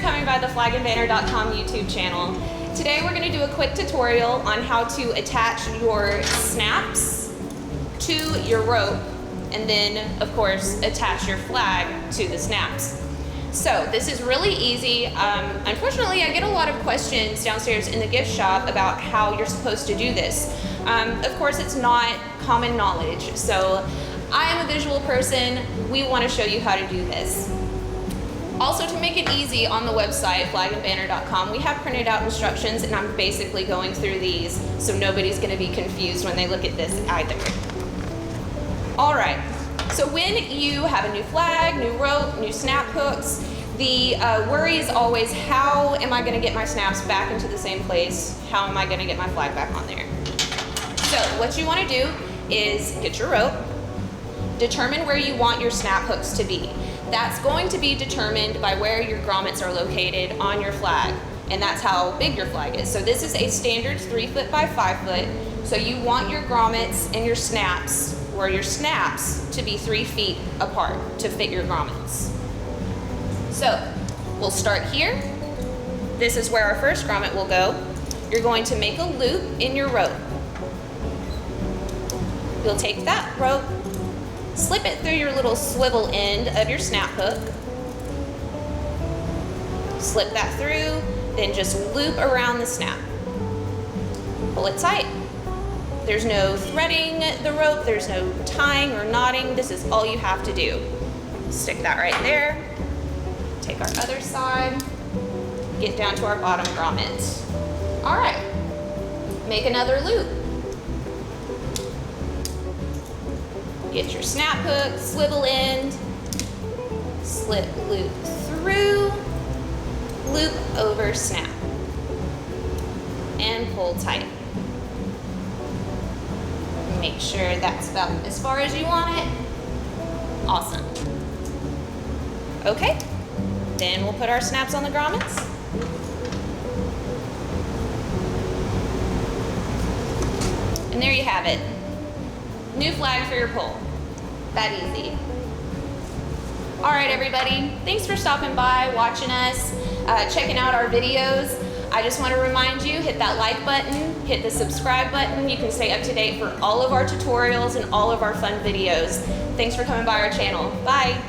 coming by the FlagandBanner.com YouTube channel. Today we're going to do a quick tutorial on how to attach your snaps to your rope and then, of course, attach your flag to the snaps. So this is really easy. Unfortunately, I get a lot of questions downstairs in the gift shop about how you're supposed to do this. Of course, it's not common knowledge. So I'm a visual person. We want to show you how to do this. Also, to make it easy, on the website, FlagandBanner.com, we have printed out instructions, and I'm basically going through these so nobody's going to be confused when they look at this either. All right, so when you have a new flag, new rope, new snap hooks, the worry is always, how am I going to get my snaps back into the same place? How am I going to get my flag back on there? So what you want to do is get your rope, determine where you want your snap hooks to be. That's going to be determined by where your grommets are located on your flag, and that's how big your flag is. So this is a standard 3 foot by 5 foot. So you want your grommets and your snaps, or your snaps, to be 3 feet apart to fit your grommets. So we'll start here. This is where our first grommet will go. You're going to make a loop in your rope. You'll take that rope, slip it through your little swivel end of your snap hook, slip that through, then just loop around the snap. Pull it tight. There's no threading the rope, there's no tying or knotting. This is all you have to do. Stick that right there. Take our other side, get down to our bottom grommet. All right, make another loop. Get your snap hook, swivel end, slip loop through, loop over snap, and pull tight. Make sure that's about as far as you want it. Awesome. Okay, then we'll put our snaps on the grommets. And there you have it. New flag for your pole. That easy. All right, everybody. Thanks for stopping by, watching us, checking out our videos. I just want to remind you, hit that like button, hit the subscribe button. You can stay up to date for all of our tutorials and all of our fun videos. Thanks for coming by our channel. Bye.